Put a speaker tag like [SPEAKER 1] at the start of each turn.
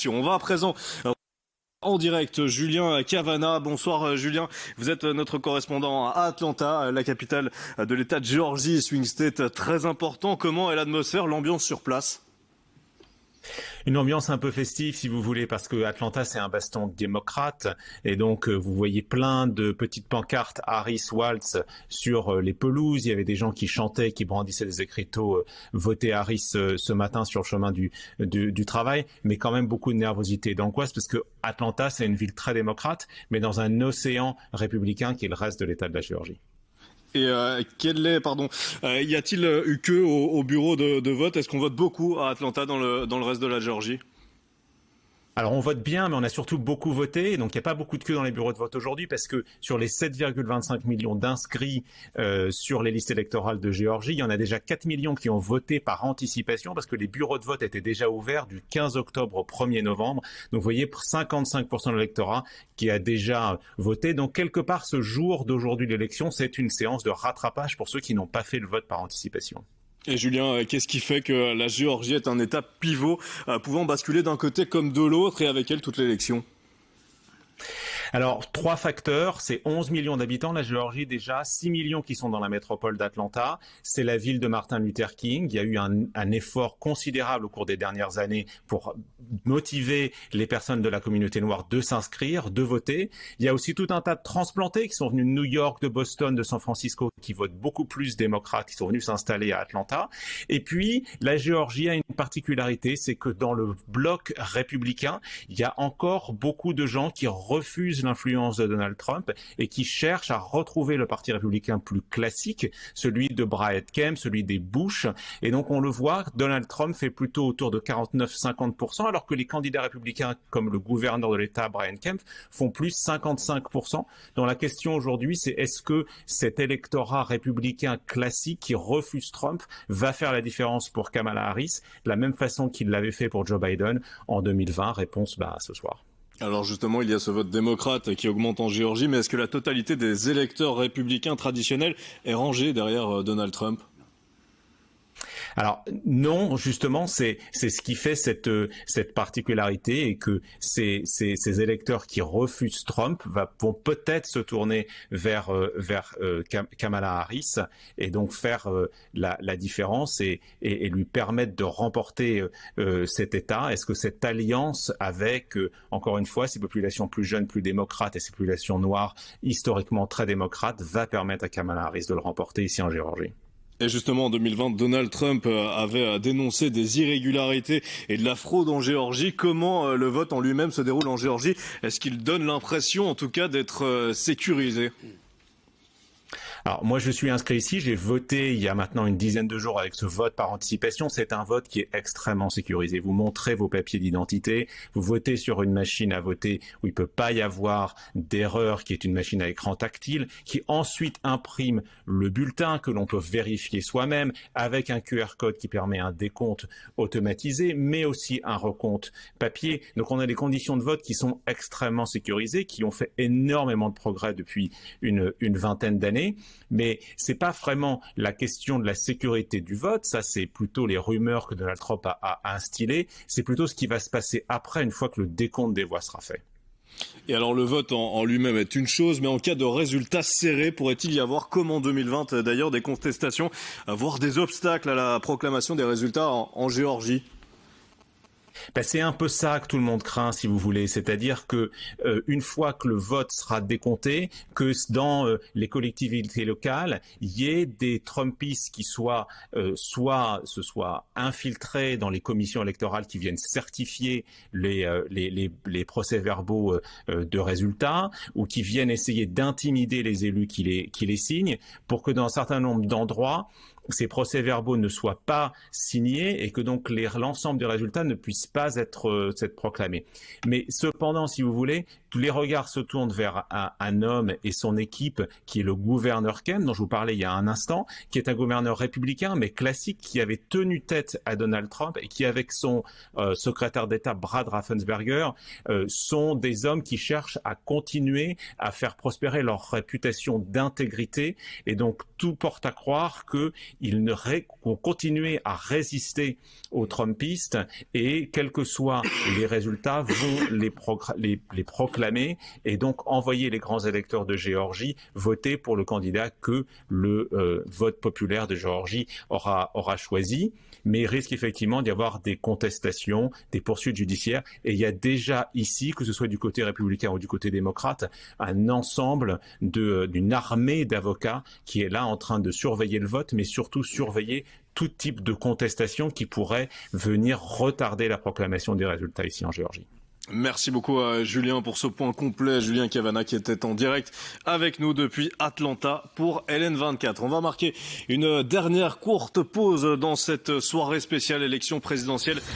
[SPEAKER 1] On va à présent en direct, Julien Cavana. Bonsoir Julien, vous êtes notre correspondant à Atlanta, la capitale de l'État de Géorgie, swing state très important. Comment est l'atmosphère, l'ambiance sur place?
[SPEAKER 2] Une ambiance un peu festive, si vous voulez, parce que Atlanta, c'est un bastion démocrate. Et donc, vous voyez plein de petites pancartes Harris-Walz sur les pelouses. Il y avait des gens qui chantaient, qui brandissaient des écriteaux Votez Harris ce matin sur le chemin du travail. Mais quand même beaucoup de nervosité et d'angoisse, parce que Atlanta, c'est une ville très démocrate, mais dans un océan républicain qui est le reste de l'État de la Géorgie.
[SPEAKER 1] Et y a-t-il eu queue au bureau de vote? Est-ce qu'on vote beaucoup à Atlanta dans le reste de la Géorgie?
[SPEAKER 2] Alors on vote bien, mais on a surtout beaucoup voté, donc il n'y a pas beaucoup de queue dans les bureaux de vote aujourd'hui parce que sur les 7,25 millions d'inscrits sur les listes électorales de Géorgie, il y en a déjà 4 millions qui ont voté par anticipation parce que les bureaux de vote étaient déjà ouverts du 15 octobre au 1er novembre. Donc vous voyez 55% de l'électorat qui a déjà voté. Donc quelque part ce jour d'aujourd'hui de l'élection, c'est une séance de rattrapage pour ceux qui n'ont pas fait le vote par anticipation.
[SPEAKER 1] Et Julien, qu'est-ce qui fait que la Géorgie est un État pivot, pouvant basculer d'un côté comme de l'autre et avec elle toute l'élection?
[SPEAKER 2] Alors, trois facteurs, c'est 11 millions d'habitants, la Géorgie déjà, 6 millions qui sont dans la métropole d'Atlanta, c'est la ville de Martin Luther King, il y a eu un effort considérable au cours des dernières années pour motiver les personnes de la communauté noire de s'inscrire, de voter. Il y a aussi tout un tas de transplantés qui sont venus de New York, de Boston, de San Francisco, qui votent beaucoup plus démocrates, qui sont venus s'installer à Atlanta. Et puis, la Géorgie a une particularité, c'est que dans le bloc républicain, il y a encore beaucoup de gens qui refusent l'influence de Donald Trump et qui cherchent à retrouver le parti républicain plus classique, celui de Brian Kemp, celui des Bush. Et donc on le voit, Donald Trump fait plutôt autour de 49-50%, alors que les candidats républicains comme le gouverneur de l'État, Brian Kemp, font plus 55%. Donc la question aujourd'hui, c'est est-ce que cet électorat républicain classique qui refuse Trump va faire la différence pour Kamala Harris, de la même façon qu'il l'avait fait pour Joe Biden en 2020? Réponse ce soir.
[SPEAKER 1] Alors justement, il y a ce vote démocrate qui augmente en Géorgie, mais est-ce que la totalité des électeurs républicains traditionnels est rangée derrière Donald Trump?
[SPEAKER 2] Alors non, justement, c'est ce qui fait cette particularité et que ces électeurs qui refusent Trump vont peut-être se tourner vers Kamala Harris et donc faire la différence et lui permettre de remporter cet État. Est-ce que cette alliance avec encore une fois ces populations plus jeunes, plus démocrates et ces populations noires historiquement très démocrates va permettre à Kamala Harris de le remporter ici en Géorgie?
[SPEAKER 1] Et justement, en 2020, Donald Trump avait dénoncé des irrégularités et de la fraude en Géorgie. Comment le vote en lui-même se déroule en Géorgie? Est-ce qu'il donne l'impression, en tout cas, d'être sécurisé?
[SPEAKER 2] Alors moi je suis inscrit ici, j'ai voté il y a maintenant une dizaine de jours avec ce vote par anticipation. C'est un vote qui est extrêmement sécurisé. Vous montrez vos papiers d'identité, vous votez sur une machine à voter où il ne peut pas y avoir d'erreur, qui est une machine à écran tactile, qui ensuite imprime le bulletin que l'on peut vérifier soi-même avec un QR code qui permet un décompte automatisé, mais aussi un recompte papier. Donc on a des conditions de vote qui sont extrêmement sécurisées, qui ont fait énormément de progrès depuis une vingtaine d'années. Mais c'est pas vraiment la question de la sécurité du vote, ça c'est plutôt les rumeurs que Donald Trump a instillées, c'est plutôt ce qui va se passer après une fois que le décompte des voix sera fait.
[SPEAKER 1] Et alors le vote en lui-même est une chose, mais en cas de résultats serrés, pourrait-il y avoir, comme en 2020 d'ailleurs, des contestations, voire des obstacles à la proclamation des résultats en Géorgie?
[SPEAKER 2] C'est un peu ça que tout le monde craint, si vous voulez. C'est-à-dire que une fois que le vote sera décompté, que dans les collectivités locales, il y ait des Trumpistes qui soit infiltrés dans les commissions électorales qui viennent certifier les procès-verbaux de résultats, ou qui viennent essayer d'intimider les élus qui les signent, pour que dans un certain nombre d'endroits, ces procès-verbaux ne soient pas signés et que donc l'ensemble des résultats ne puissent pas être proclamés. Mais cependant, si vous voulez, tous les regards se tournent vers un homme et son équipe qui est le gouverneur Kemp, dont je vous parlais il y a un instant, qui est un gouverneur républicain mais classique, qui avait tenu tête à Donald Trump et qui, avec son secrétaire d'État Brad Raffensperger, sont des hommes qui cherchent à continuer à faire prospérer leur réputation d'intégrité, et donc tout porte à croire que vont continuer à résister aux Trumpistes et quels que soient les résultats vont les proclamer et donc envoyer les grands électeurs de Géorgie voter pour le candidat que le vote populaire de Géorgie aura choisi. Mais il risque effectivement d'y avoir des contestations, des poursuites judiciaires. Et il y a déjà ici, que ce soit du côté républicain ou du côté démocrate, un ensemble d'une armée d'avocats qui est là en train de surveiller le vote, mais surtout surveiller tout type de contestation qui pourrait venir retarder la proclamation des résultats ici en Géorgie.
[SPEAKER 1] Merci beaucoup à Julien pour ce point complet. Julien Cavanna qui était en direct avec nous depuis Atlanta pour LN24. On va marquer une dernière courte pause dans cette soirée spéciale élection présidentielle.